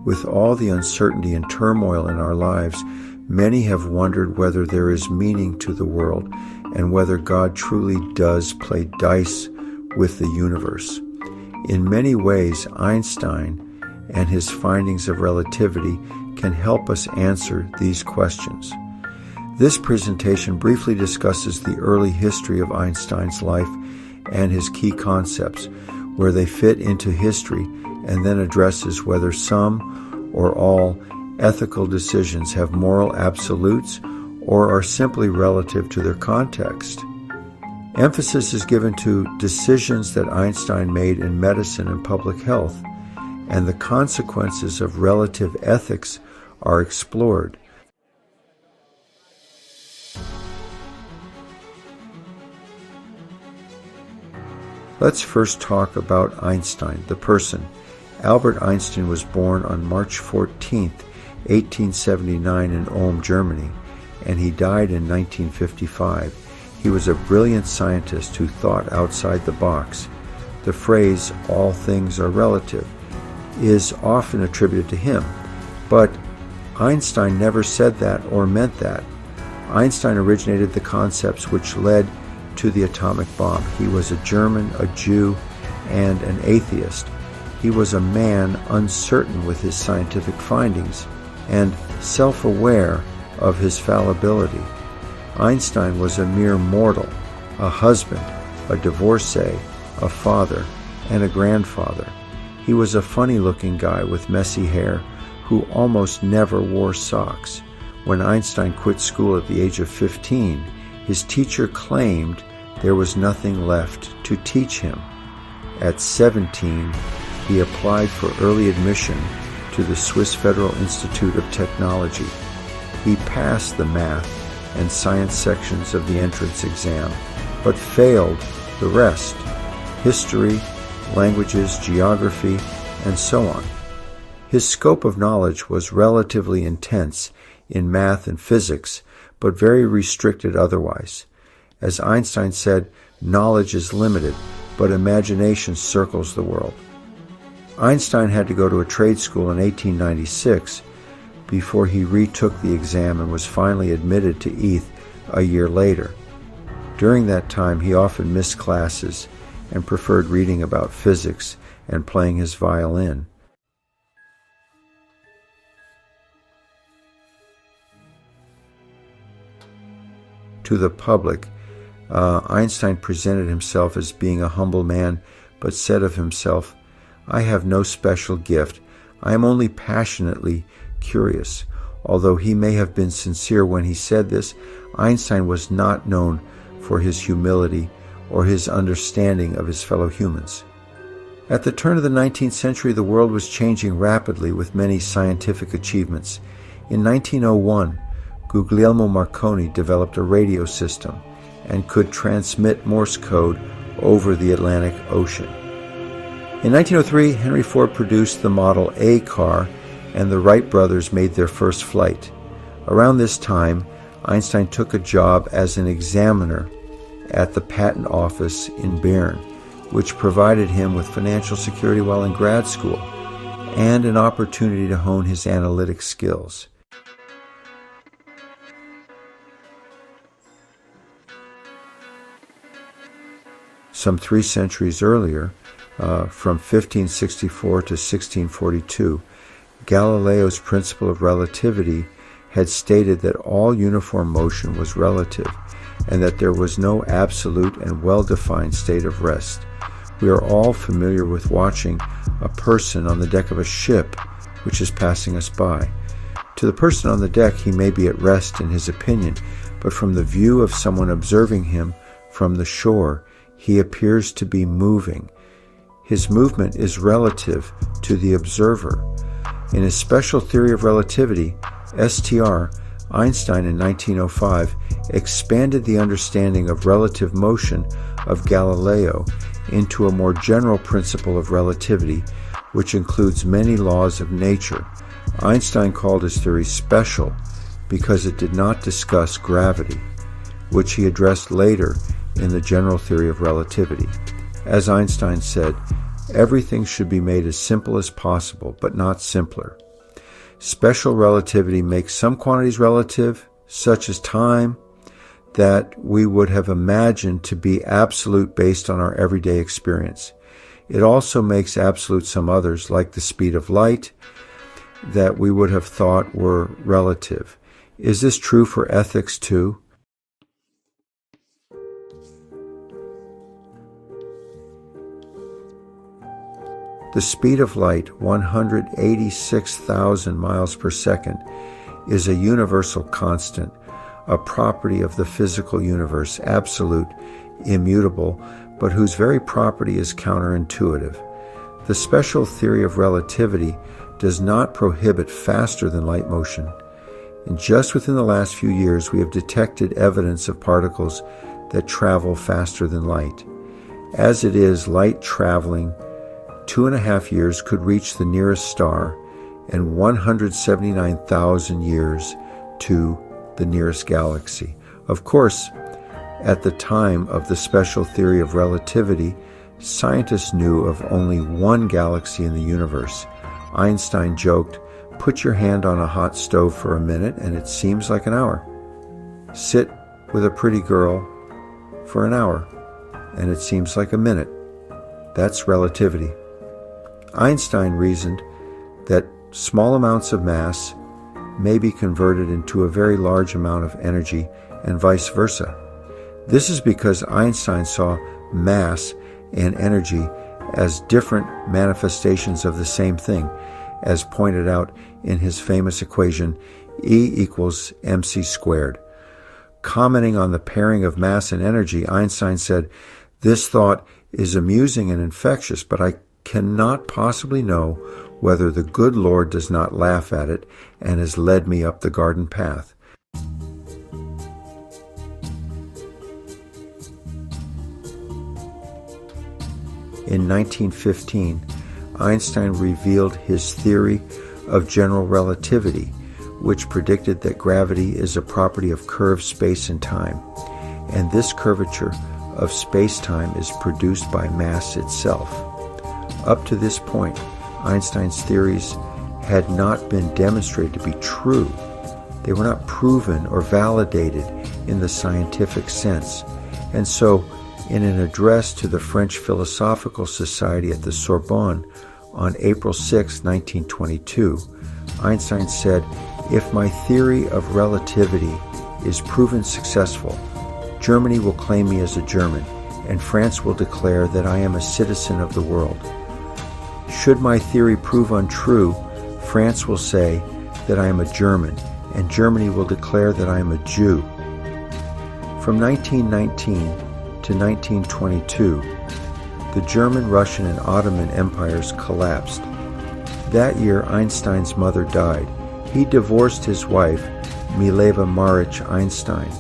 With all the uncertainty and turmoil in our lives, many have wondered whether there is meaning to the world and whether God truly does play dice with the universe. In many ways, Einstein and his findings of relativity can help us answer these questions. This presentation briefly discusses the early history of Einstein's life and his key concepts, where they fit into history, and then addresses whether some or all ethical decisions have moral absolutes or are simply relative to their context. Emphasis is given to decisions that Einstein made in medicine and public health, and the consequences of relative ethics are explored. Let's first talk about Einstein, the person. Albert Einstein was born on March 14, 1879 in Ulm, Germany, and he died in 1955. He was a brilliant scientist who thought outside the box. The phrase, "all things are relative," is often attributed to him, but Einstein never said that or meant that. Einstein originated the concepts which led to the atomic bomb. He was a German, a Jew, and an atheist. He was a man uncertain with his scientific findings and self-aware of his fallibility. Einstein was a mere mortal, a husband, a divorcee, a father, and a grandfather. He was a funny-looking guy with messy hair who almost never wore socks. When Einstein quit school at the age of 15, his teacher claimed there was nothing left to teach him. At 17, he applied for early admission to the Swiss Federal Institute of Technology. He passed the math and science sections of the entrance exam, but failed the rest: history, languages, geography, and so on. His scope of knowledge was relatively intense in math and physics, but very restricted otherwise. As Einstein said, knowledge is limited, but imagination circles the world. Einstein had to go to a trade school in 1896 before he retook the exam and was finally admitted to ETH a year later. During that time, he often missed classes and preferred reading about physics and playing his violin. To the public, Einstein presented himself as being a humble man, but said of himself, "I have no special gift. I am only passionately curious." Although he may have been sincere when he said this, Einstein was not known for his humility or his understanding of his fellow humans. At the turn of the 19th century, the world was changing rapidly with many scientific achievements. In 1901, Guglielmo Marconi developed a radio system and could transmit Morse code over the Atlantic Ocean. In 1903, Henry Ford produced the Model A car, and the Wright brothers made their first flight. Around this time, Einstein took a job as an examiner at the patent office in Bern, which provided him with financial security while in grad school and an opportunity to hone his analytic skills. Some 3 centuries earlier, from 1564 to 1642, Galileo's principle of relativity had stated that all uniform motion was relative and that there was no absolute and well-defined state of rest. We are all familiar with watching a person on the deck of a ship which is passing us by. To the person on the deck, he may be at rest in his opinion, but from the view of someone observing him from the shore, he appears to be moving. His movement is relative to the observer. In his special theory of relativity, STR, Einstein in 1905 expanded the understanding of relative motion of Galileo into a more general principle of relativity, which includes many laws of nature. Einstein called his theory special because it did not discuss gravity, which he addressed later in the general theory of relativity. As Einstein said, everything should be made as simple as possible, but not simpler. Special relativity makes some quantities relative, such as time, that we would have imagined to be absolute based on our everyday experience. It also makes absolute some others, like the speed of light, that we would have thought were relative. Is this true for ethics too? The speed of light, 186,000 miles per second, is a universal constant, a property of the physical universe, absolute, immutable, but whose very property is counterintuitive. The special theory of relativity does not prohibit faster than light motion. And just within the last few years, we have detected evidence of particles that travel faster than light. As it is, light traveling 2.5 years could reach the nearest star, and 179,000 years to the nearest galaxy. Of course, at the time of the special theory of relativity, scientists knew of only one galaxy in the universe. Einstein joked, "Put your hand on a hot stove for a minute and it seems like an hour. Sit with a pretty girl for an hour and it seems like a minute." That's relativity. Einstein reasoned that small amounts of mass may be converted into a very large amount of energy and vice versa. This is because Einstein saw mass and energy as different manifestations of the same thing, as pointed out in his famous equation E equals mc squared. Commenting on the pairing of mass and energy, Einstein said, "This thought is amusing and infectious, but I cannot possibly know whether the good Lord does not laugh at it and has led me up the garden path." In 1915, Einstein revealed his theory of general relativity, which predicted that gravity is a property of curved space and time, and this curvature of space-time is produced by mass itself. Up to this point, Einstein's theories had not been demonstrated to be true. They were not proven or validated in the scientific sense. And so, in an address to the French Philosophical Society at the Sorbonne on April 6, 1922, Einstein said, "If my theory of relativity is proven successful, Germany will claim me as a German, and France will declare that I am a citizen of the world. Should my theory prove untrue, France will say that I am a German, and Germany will declare that I am a Jew." From 1919 to 1922, the German, Russian, and Ottoman empires collapsed. That year, Einstein's mother died. He divorced his wife, Mileva Maric Einstein,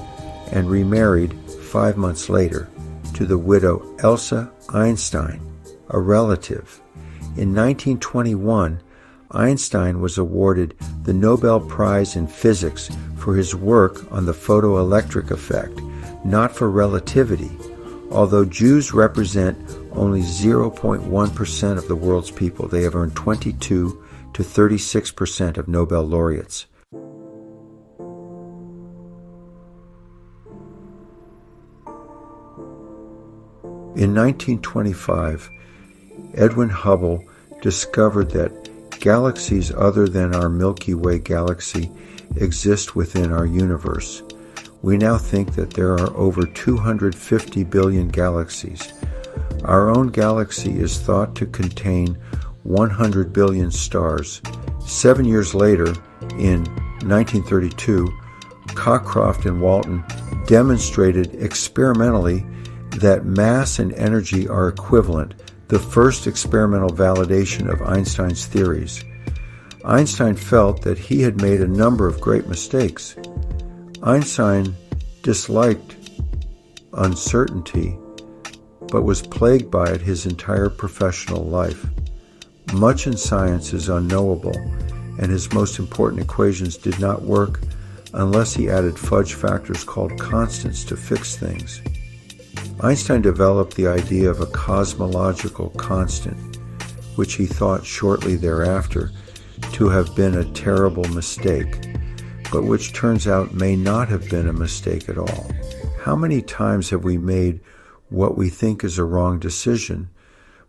and remarried 5 months later to the widow Elsa Einstein, a relative. In 1921, Einstein was awarded the Nobel Prize in Physics for his work on the photoelectric effect, not for relativity, although Jews represent only 0.1% of the world's people. They have earned 22 to 36% of Nobel laureates. In 1925, Edwin Hubble discovered that galaxies other than our Milky Way galaxy exist within our universe. We now think that there are over 250 billion galaxies. Our own galaxy is thought to contain 100 billion stars. 7 years later, in 1932, Cockcroft and Walton demonstrated experimentally that mass and energy are equivalent, the first experimental validation of Einstein's theories. Einstein felt that he had made a number of great mistakes. Einstein disliked uncertainty, but was plagued by it his entire professional life. Much in science is unknowable, and his most important equations did not work unless he added fudge factors called constants to fix things. Einstein developed the idea of a cosmological constant, which he thought shortly thereafter to have been a terrible mistake, but which turns out may not have been a mistake at all? How many times have we made what we think is a wrong decision,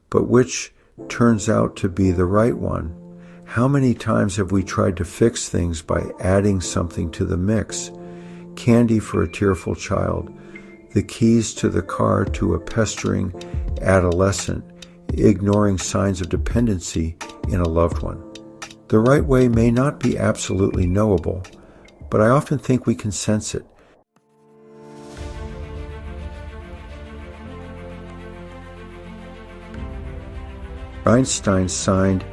but which turns out to be the right one? How many times have we tried to fix things by adding something to the mix? Candy for a tearful child, the keys to the car to a pestering adolescent, ignoring signs of dependency in a loved one. The right way may not be absolutely knowable, but I often think we can sense it. Einstein signed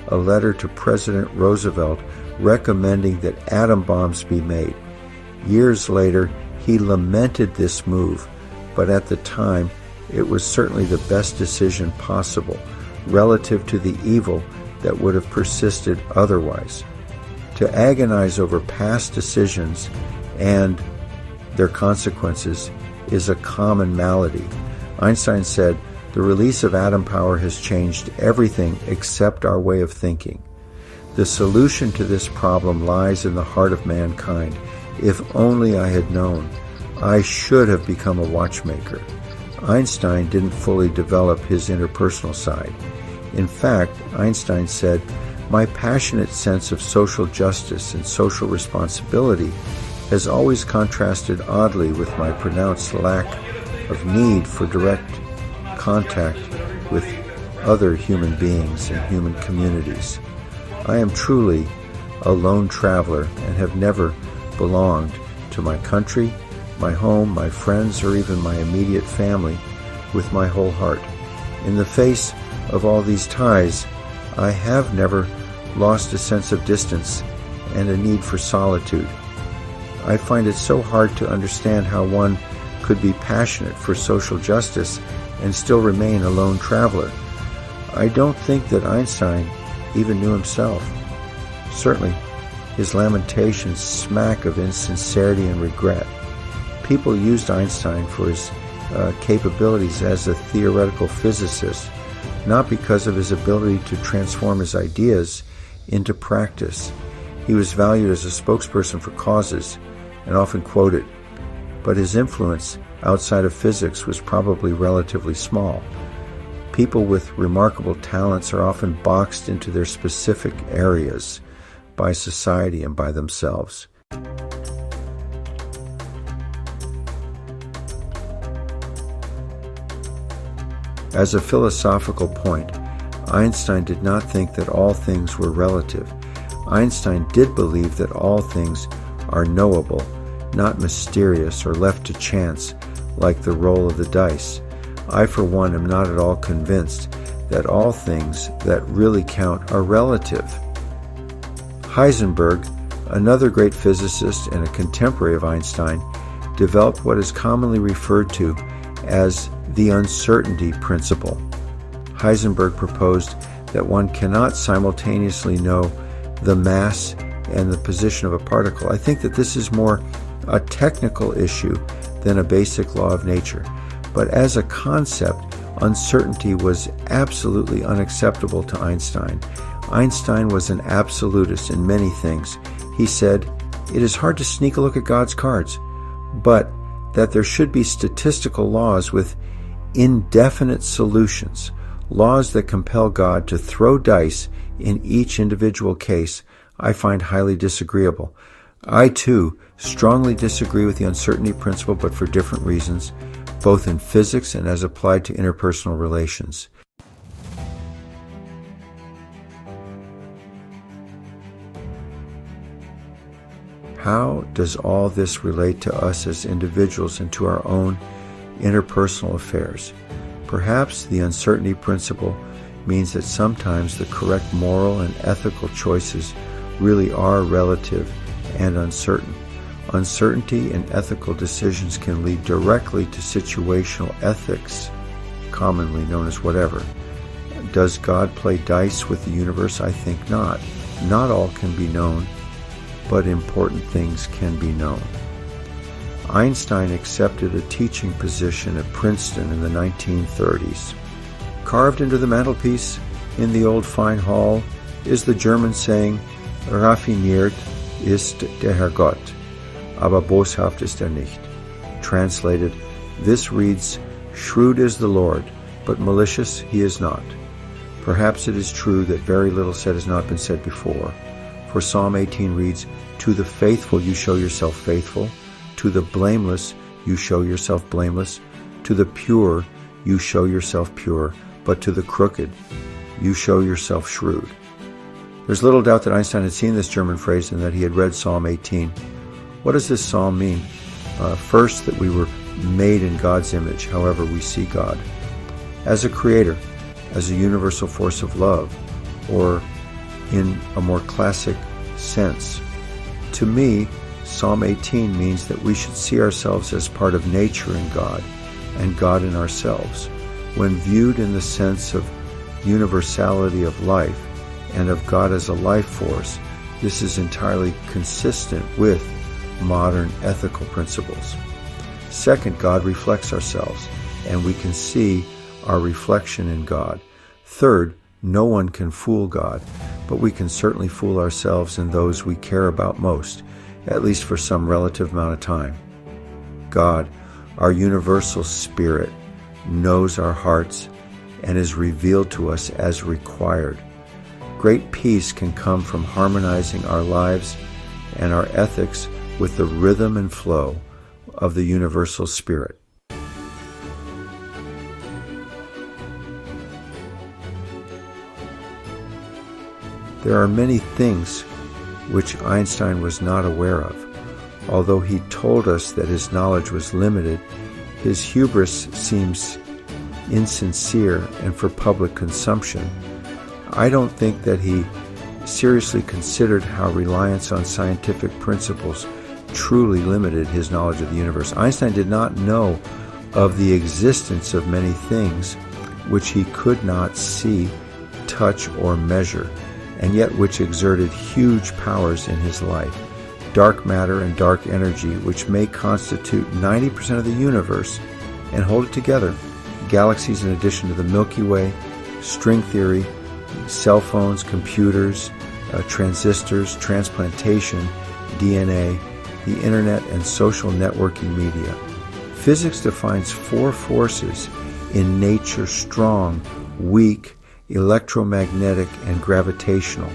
a letter to President Roosevelt recommending that atom bombs be made. Years later, he lamented this move, but at the time, it was certainly the best decision possible relative to the evil that would have persisted otherwise. To agonize over past decisions and their consequences is a common malady. Einstein said, "The release of atom power has changed everything except our way of thinking. The solution to this problem lies in the heart of mankind. If only I had known. I should have become a watchmaker." Einstein didn't fully develop his interpersonal side. In fact, Einstein said, "My passionate sense of social justice and social responsibility has always contrasted oddly with my pronounced lack of need for direct contact with other human beings and human communities. I am truly a lone traveler and have never belonged to my country, my home, my friends, or even my immediate family with my whole heart. In the face of all these ties, I have never lost a sense of distance and a need for solitude. I find it so hard to understand how one could be passionate for social justice and still remain a lone traveler. I don't think that Einstein even knew himself. Certainly, his lamentations smack of insincerity and regret. People used Einstein for his capabilities as a theoretical physicist, not because of his ability to transform his ideas into practice. He was valued as a spokesperson for causes and often quoted, but his influence outside of physics was probably relatively small. People with remarkable talents are often boxed into their specific areas by society and by themselves. As a philosophical point, Einstein did not think that all things were relative. Einstein did believe that all things are knowable, not mysterious or left to chance like the roll of the dice. I, for one, am not at all convinced that all things that really count are relative. Heisenberg, another great physicist and a contemporary of Einstein, developed what is commonly referred to as the uncertainty principle. Heisenberg proposed that one cannot simultaneously know the mass and the position of a particle. I think that this is more a technical issue than a basic law of nature. But as a concept, uncertainty was absolutely unacceptable to Einstein. Einstein was an absolutist in many things. He said, "It is hard to sneak a look at God's cards," but that there should be statistical laws with indefinite solutions, laws that compel God to throw dice in each individual case, I find highly disagreeable. I, too, strongly disagree with the uncertainty principle, but for different reasons, both in physics and as applied to interpersonal relations. How does all this relate to us as individuals and to our own interpersonal affairs? Perhaps the uncertainty principle means that sometimes the correct moral and ethical choices really are relative and uncertain. Uncertainty in ethical decisions can lead directly to situational ethics, commonly known as whatever. Does God play dice with the universe? I think not. Not all can be known, but important things can be known. Einstein accepted a teaching position at Princeton in the 1930s. Carved into the mantelpiece in the old fine hall is the German saying, raffiniert ist der Herrgott, aber boshaft ist nicht. Translated, this reads, shrewd is the Lord, but malicious he is not. Perhaps it is true that very little said has not been said before. For Psalm 18 reads, to the faithful you show yourself faithful, to the blameless you show yourself blameless, to the pure you show yourself pure, but to the crooked you show yourself shrewd. There's little doubt that Einstein had seen this German phrase and that he had read Psalm 18. What does this psalm mean? First, that we were made in God's image, however we see God. As a creator, as a universal force of love, or in a more classic sense. To me, Psalm 18 means that we should see ourselves as part of nature in God and God in ourselves. When viewed in the sense of universality of life and of God as a life force, this is entirely consistent with modern ethical principles. Second, God reflects ourselves, and we can see our reflection in God. Third, no one can fool God, but we can certainly fool ourselves and those we care about most, at least for some relative amount of time. God, our universal spirit, knows our hearts and is revealed to us as required. Great peace can come from harmonizing our lives and our ethics with the rhythm and flow of the universal spirit. There are many things which Einstein was not aware of. Although he told us that his knowledge was limited, his hubris seems insincere and for public consumption. I don't think that he seriously considered how reliance on scientific principles truly limited his knowledge of the universe. Einstein did not know of the existence of many things which he could not see, touch, or measure, and yet which exerted huge powers in his life. Dark matter and dark energy, which may constitute 90% of the universe and hold it together. Galaxies in addition to the Milky Way, string theory, cell phones, computers, transistors, transplantation, DNA, the internet, and social networking media. Physics defines four forces in nature: strong, weak, electromagnetic, and gravitational.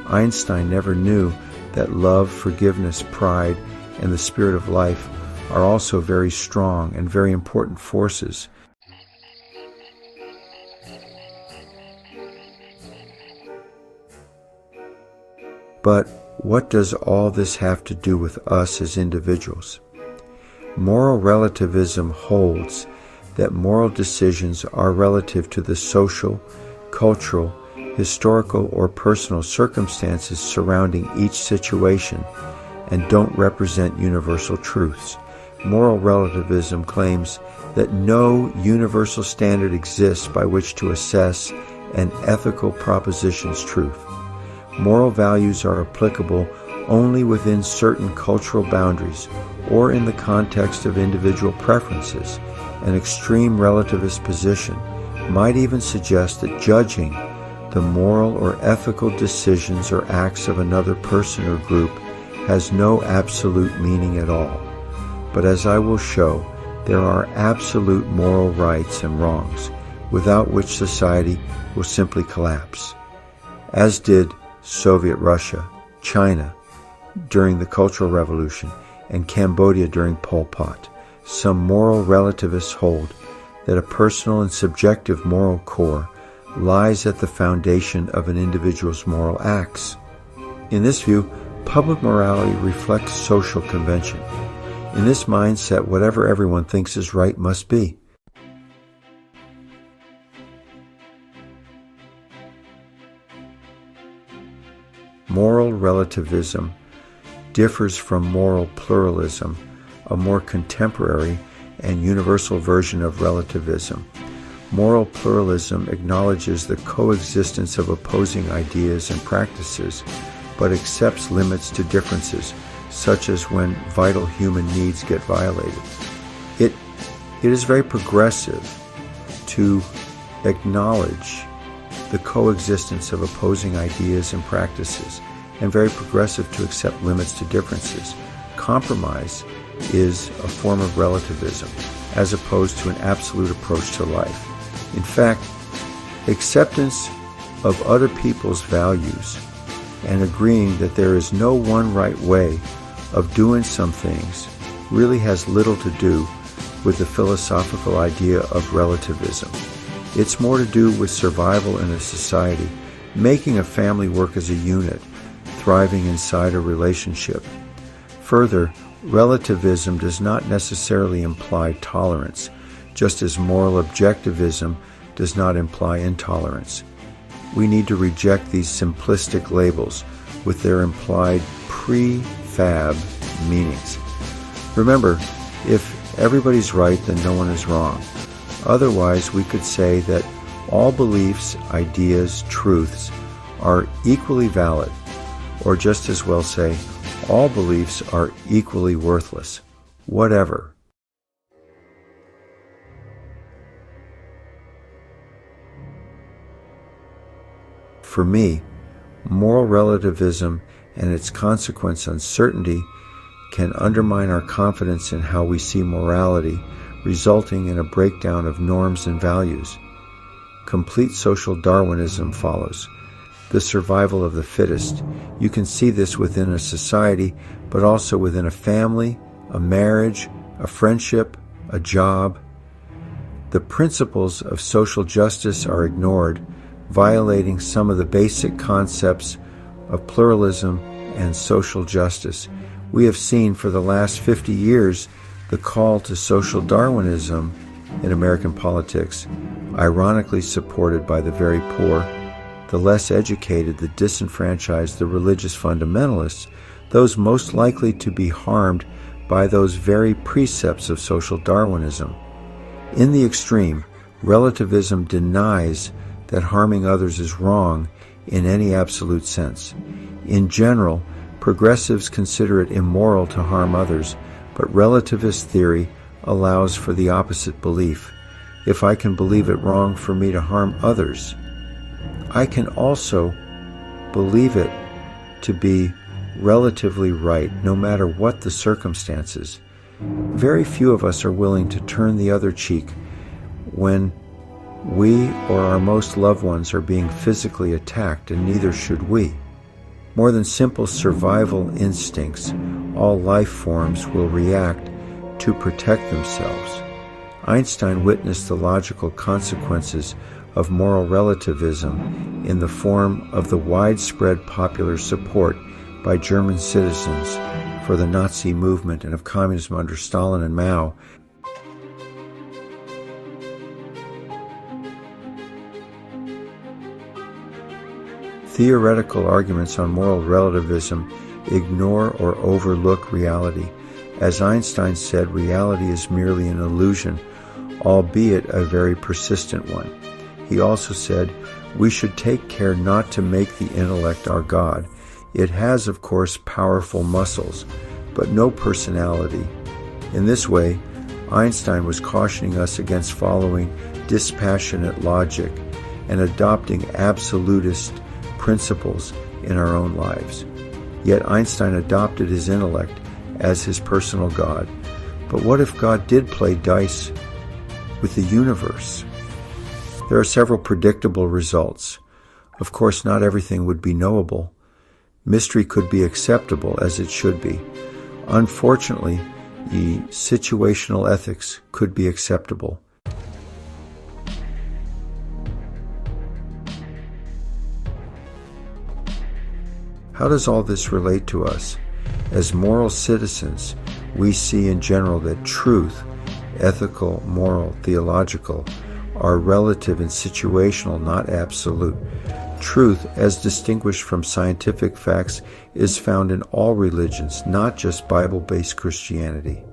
Einstein never knew that love, forgiveness, pride, and the spirit of life are also very strong and very important forces. But what does all this have to do with us as individuals? Moral relativism holds that moral decisions are relative to the social, cultural, historical, or personal circumstances surrounding each situation and don't represent universal truths. Moral relativism claims that no universal standard exists by which to assess an ethical proposition's truth. Moral values are applicable only within certain cultural boundaries or in the context of individual preferences. An extreme relativist position might even suggest that judging the moral or ethical decisions or acts of another person or group has no absolute meaning at all. But as I will show, there are absolute moral rights and wrongs, without which society will simply collapse. As did Soviet Russia, China during the Cultural Revolution, and Cambodia during Pol Pot. Some moral relativists hold that a personal and subjective moral core lies at the foundation of an individual's moral acts. In this view, public morality reflects social convention. In this mindset, whatever everyone thinks is right must be. Moral relativism differs from moral pluralism, a more contemporary and universal version of relativism. Moral pluralism acknowledges the coexistence of opposing ideas and practices, but accepts limits to differences, such as when vital human needs get violated. It is very progressive to acknowledge the coexistence of opposing ideas and practices, and very progressive to accept limits to differences. Compromise is a form of relativism, as opposed to an absolute approach to life. In fact, acceptance of other people's values and agreeing that there is no one right way of doing some things really has little to do with the philosophical idea of relativism. It's more to do with survival in a society, making a family work as a unit, thriving inside a relationship. Further, relativism does not necessarily imply tolerance, just as moral objectivism does not imply intolerance. We need to reject these simplistic labels with their implied prefab meanings. Remember, if everybody's right, then no one is wrong. Otherwise, we could say that all beliefs, ideas, truths are equally valid, or just as well say, all beliefs are equally worthless. Whatever. For me, moral relativism and its consequence uncertainty can undermine our confidence in how we see morality, resulting in a breakdown of norms and values. Complete social Darwinism follows, the survival of the fittest. You can see this within a society, but also within a family, a marriage, a friendship, a job. The principles of social justice are ignored, violating some of the basic concepts of pluralism and social justice. We have seen for the last 50 years the call to social Darwinism in American politics, ironically supported by the very poor, the less educated, the disenfranchised, the religious fundamentalists, those most likely to be harmed by those very precepts of social Darwinism. In the extreme, relativism denies that harming others is wrong in any absolute sense. In general, progressives consider it immoral to harm others, but relativist theory allows for the opposite belief. If I can believe it wrong for me to harm others, I can also believe it to be relatively right, no matter what the circumstances. Very few of us are willing to turn the other cheek when we or our most loved ones are being physically attacked, and neither should we. More than simple survival instincts, all life forms will react to protect themselves. Einstein witnessed the logical consequences of moral relativism in the form of the widespread popular support by German citizens for the Nazi movement and of communism under Stalin and Mao. Theoretical arguments on moral relativism ignore or overlook reality. As Einstein said, reality is merely an illusion, albeit a very persistent one. He also said, we should take care not to make the intellect our God. It has, of course, powerful muscles, but no personality. In this way, Einstein was cautioning us against following dispassionate logic and adopting absolutist principles in our own lives. Yet Einstein adopted his intellect as his personal God. But what if God did play dice with the universe? There are several predictable results. Of course, not everything would be knowable. Mystery could be acceptable, as it should be. Unfortunately, the situational ethics could be acceptable. How does all this relate to us? As moral citizens, we see in general that truth, ethical, moral, theological, are relative and situational, not absolute. Truth, as distinguished from scientific facts, is found in all religions, not just Bible-based Christianity.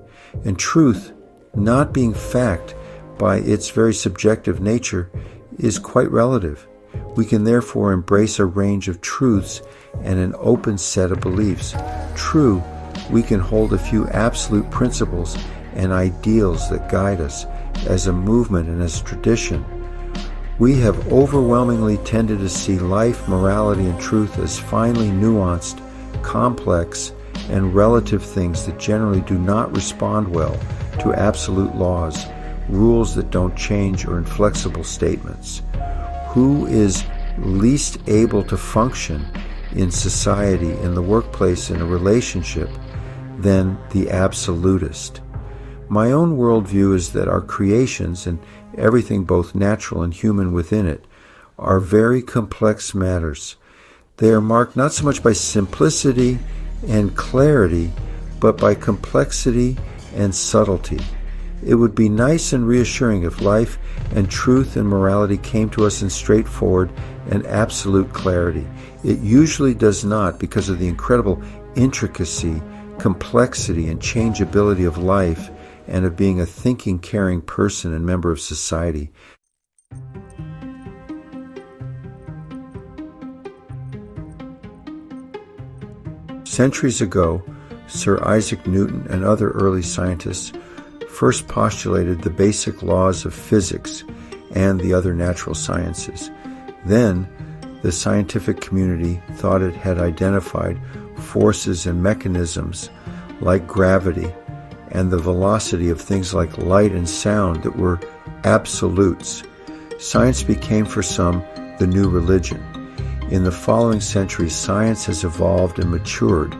And truth, not being fact by its very subjective nature, is quite relative. We can therefore embrace a range of truths and an open set of beliefs. True, we can hold a few absolute principles and ideals that guide us as a movement and as tradition. We have overwhelmingly tended to see life, morality, and truth as finely nuanced, complex, and relative things that generally do not respond well to absolute laws, rules that don't change, or inflexible statements. Who is least able to function in society, in the workplace, in a relationship, than the absolutist? My own worldview is that our creations, and everything both natural and human within it, are very complex matters. They are marked not so much by simplicity and clarity, but by complexity and subtlety. It would be nice and reassuring if life and truth and morality came to us in straightforward and absolute clarity. It usually does not, because of the incredible intricacy, complexity, and changeability of life and of being a thinking, caring person and member of society. Centuries ago, Sir Isaac Newton and other early scientists first postulated the basic laws of physics and the other natural sciences. Then, the scientific community thought it had identified forces and mechanisms like gravity and the velocity of things like light and sound that were absolutes. Science became for some the new religion. In the following centuries, science has evolved and matured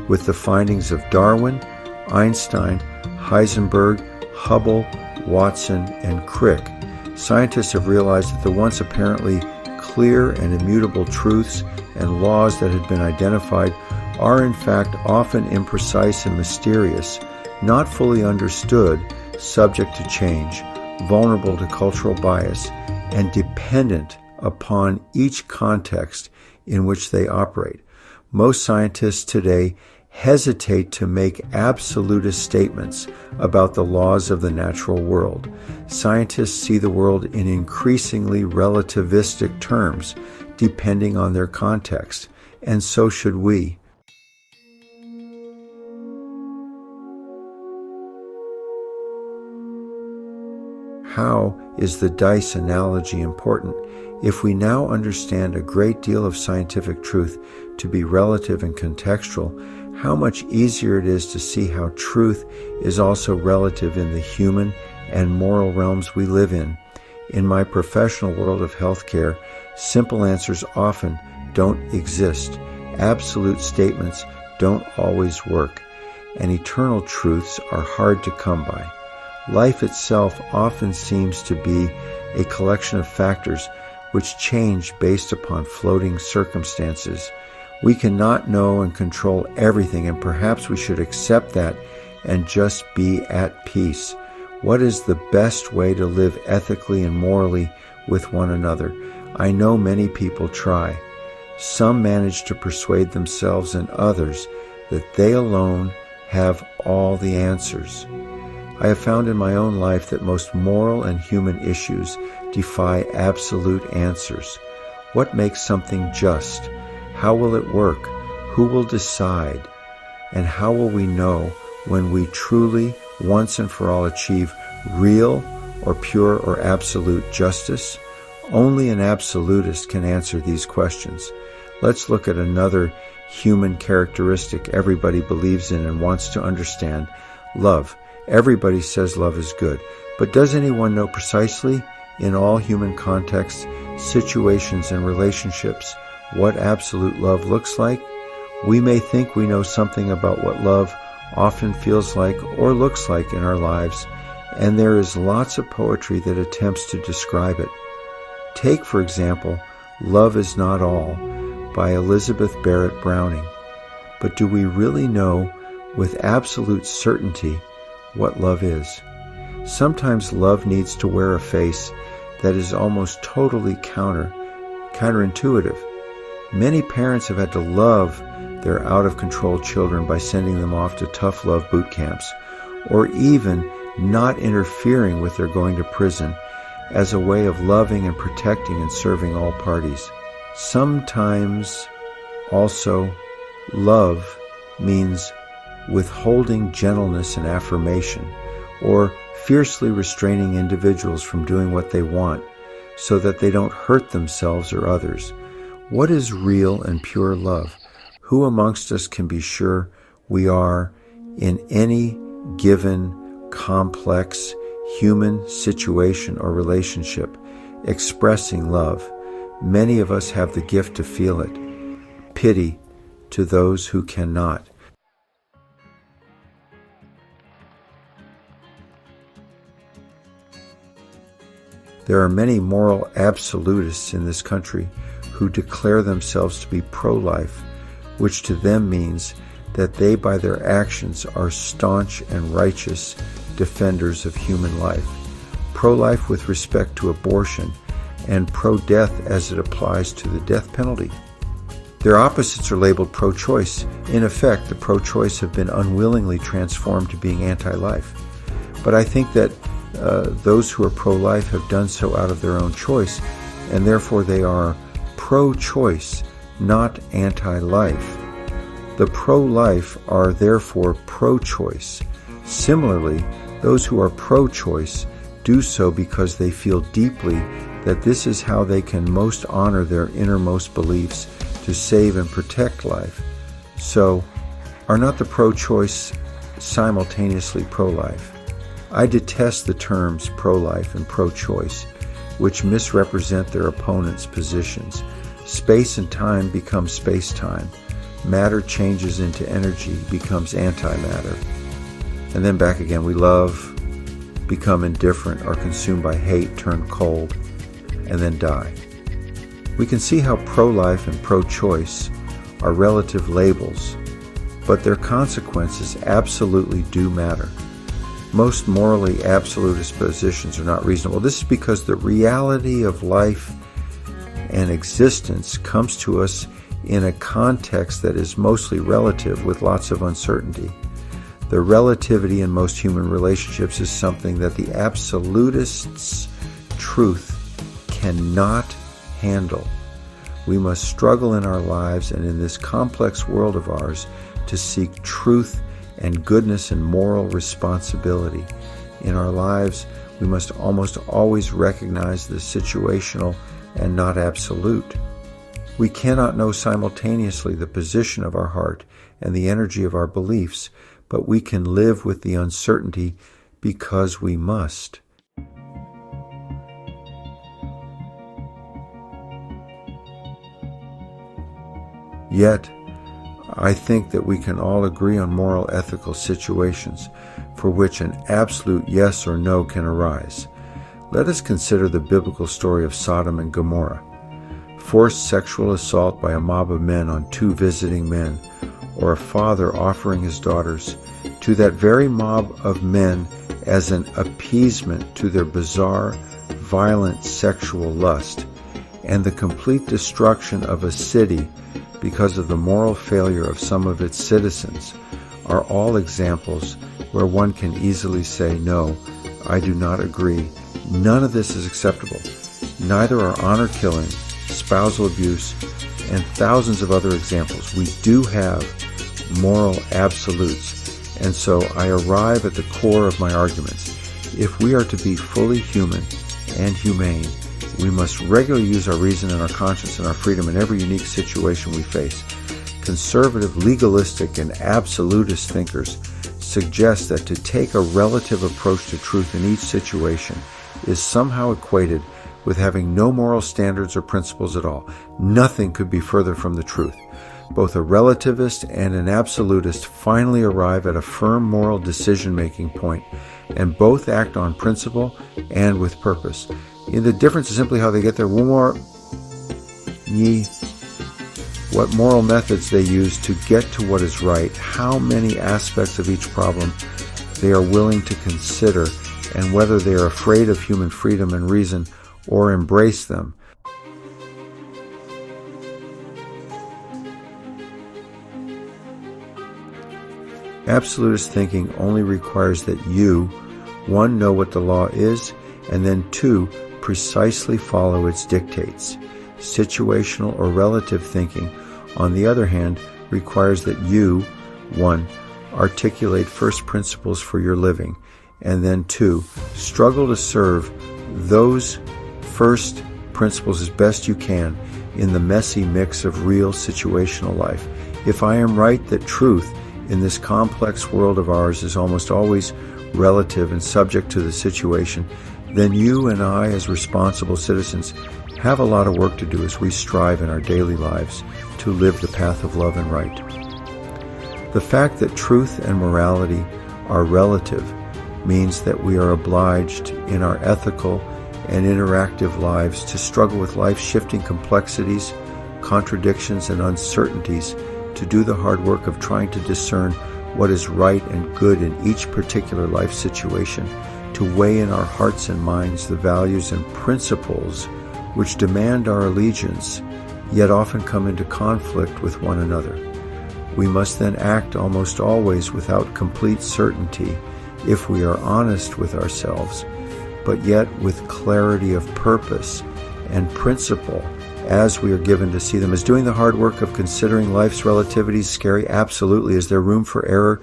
with the findings of Darwin, Einstein, Heisenberg, Hubble, Watson, and Crick. Scientists have realized that the once apparently clear and immutable truths and laws that had been identified are in fact often imprecise and mysterious, not fully understood, subject to change, vulnerable to cultural bias, and dependent upon each context in which they operate. Most scientists today hesitate to make absolutist statements about the laws of the natural world. Scientists see the world in increasingly relativistic terms, depending on their context, and so should we. How is the dice analogy important? If we now understand a great deal of scientific truth to be relative and contextual, how much easier it is to see how truth is also relative in the human and moral realms we live in. In my professional world of healthcare, simple answers often don't exist. Absolute statements don't always work, and eternal truths are hard to come by. Life itself often seems to be a collection of factors which change based upon floating circumstances. We cannot know and control everything, and perhaps we should accept that and just be at peace. What is the best way to live ethically and morally with one another? I know many people try. Some manage to persuade themselves and others that they alone have all the answers. I have found in my own life that most moral and human issues defy absolute answers. What makes something just? How will it work? Who will decide? And how will we know when we truly, once and for all, achieve real or pure or absolute justice? Only an absolutist can answer these questions. Let's look at another human characteristic everybody believes in and wants to understand: love. Everybody says love is good, but does anyone know precisely, in all human contexts, situations, and relationships, what absolute love looks like? We may think we know something about what love often feels like or looks like in our lives, and there is lots of poetry that attempts to describe it. Take, for example, Love is Not All by Elizabeth Barrett Browning. But do we really know with absolute certainty what love is? Sometimes love needs to wear a face that is almost totally counterintuitive. Many parents have had to love their out-of-control children by sending them off to tough love boot camps, or even not interfering with their going to prison as a way of loving and protecting and serving all parties. Sometimes also love means withholding gentleness and affirmation, or fiercely restraining individuals from doing what they want, so that they don't hurt themselves or others. What is real and pure love? Who amongst us can be sure we are, in any given complex human situation or relationship, expressing love? Many of us have the gift to feel it. Pity to those who cannot. There are many moral absolutists in this country who declare themselves to be pro-life, which to them means that they by their actions are staunch and righteous defenders of human life, pro-life with respect to abortion, and pro-death as it applies to the death penalty. Their opposites are labeled pro-choice. In effect, the pro-choice have been unwillingly transformed to being anti-life. But I think that those who are pro-life have done so out of their own choice, and therefore they are pro-choice, not anti-life. The pro-life are therefore pro-choice. Similarly, those who are pro-choice do so because they feel deeply that this is how they can most honor their innermost beliefs to save and protect life. So, are not the pro-choice simultaneously pro-life? I detest the terms pro-life and pro-choice, which misrepresent their opponents' positions. Space and time become space-time. Matter changes into energy, becomes antimatter. And then back again, we love, become indifferent, are consumed by hate, turn cold, and then die. We can see how pro-life and pro-choice are relative labels, but their consequences absolutely do matter. Most morally absolutist positions are not reasonable. This is because the reality of life and existence comes to us in a context that is mostly relative with lots of uncertainty. The relativity in most human relationships is something that the absolutist's truth cannot handle. We must struggle in our lives and in this complex world of ours to seek truth and goodness and moral responsibility. In our lives, we must almost always recognize the situational and not absolute. We cannot know simultaneously the position of our heart and the energy of our beliefs, but we can live with the uncertainty because we must. Yet, I think that we can all agree on moral ethical situations for which an absolute yes or no can arise. Let us consider the biblical story of Sodom and Gomorrah. Forced sexual assault by a mob of men on two visiting men, or a father offering his daughters to that very mob of men as an appeasement to their bizarre, violent sexual lust, and the complete destruction of a city because of the moral failure of some of its citizens, are all examples where one can easily say, no, I do not agree. None of this is acceptable. Neither are honor killing, spousal abuse, and thousands of other examples. We do have moral absolutes, and so I arrive at the core of my arguments. If we are to be fully human and humane, we must regularly use our reason and our conscience and our freedom in every unique situation we face. Conservative, legalistic, and absolutist thinkers suggest that to take a relative approach to truth in each situation is somehow equated with having no moral standards or principles at all. Nothing could be further from the truth. Both a relativist and an absolutist finally arrive at a firm moral decision-making point, and both act on principle and with purpose. The difference is simply how they get there. What moral methods they use to get to what is right, how many aspects of each problem they are willing to consider, and whether they are afraid of human freedom and reason or embrace them. Absolutist thinking only requires that you, 1, know what the law is, and then 2, precisely follow its dictates. Situational or relative thinking, on the other hand, requires that you, 1, articulate first principles for your living, and then 2, struggle to serve those first principles as best you can in the messy mix of real situational life. If I am right that truth in this complex world of ours is almost always relative and subject to the situation, then you and I, as responsible citizens, have a lot of work to do as we strive in our daily lives to live the path of love and right. The fact that truth and morality are relative means that we are obliged in our ethical and interactive lives to struggle with life's shifting complexities, contradictions, and uncertainties, to do the hard work of trying to discern what is right and good in each particular life situation, to weigh in our hearts and minds the values and principles which demand our allegiance, yet often come into conflict with one another. We must then act almost always without complete certainty if we are honest with ourselves, but yet with clarity of purpose and principle as we are given to see them. Is doing the hard work of considering life's relativities scary? Absolutely. Is there room for error?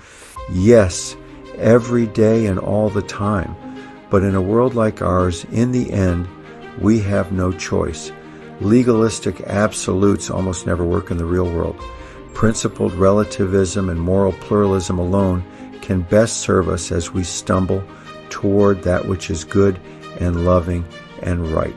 Yes, every day and all the time. But in a world like ours, in the end, we have no choice. Legalistic absolutes almost never work in the real world. Principled relativism and moral pluralism alone can best serve us as we stumble toward that which is good and loving and right.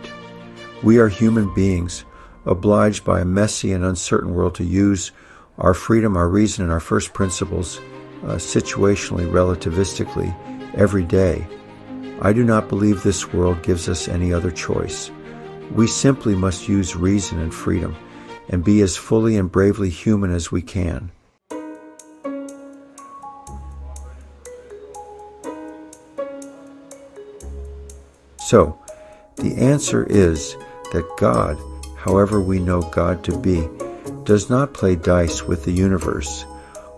We are human beings, obliged by a messy and uncertain world to use our freedom, our reason, and our first principles situationally, relativistically, every day. I do not believe this world gives us any other choice. We simply must use reason and freedom and be as fully and bravely human as we can. So, the answer is that God, however we know God to be, does not play dice with the universe.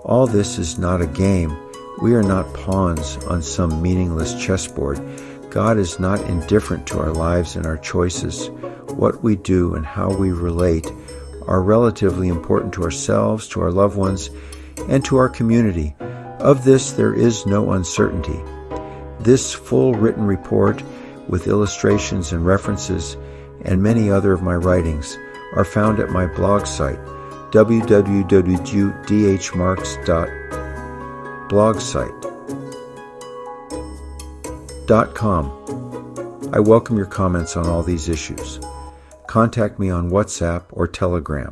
All this is not a game. We are not pawns on some meaningless chessboard. God is not indifferent to our lives and our choices. What we do and how we relate are relatively important to ourselves, to our loved ones, and to our community. Of this, there is no uncertainty. This full written report, with illustrations and references, and many other of my writings, are found at my blog site, www.dhmarks.blogsite.com. I welcome your comments on all these issues. Contact me on WhatsApp or Telegram.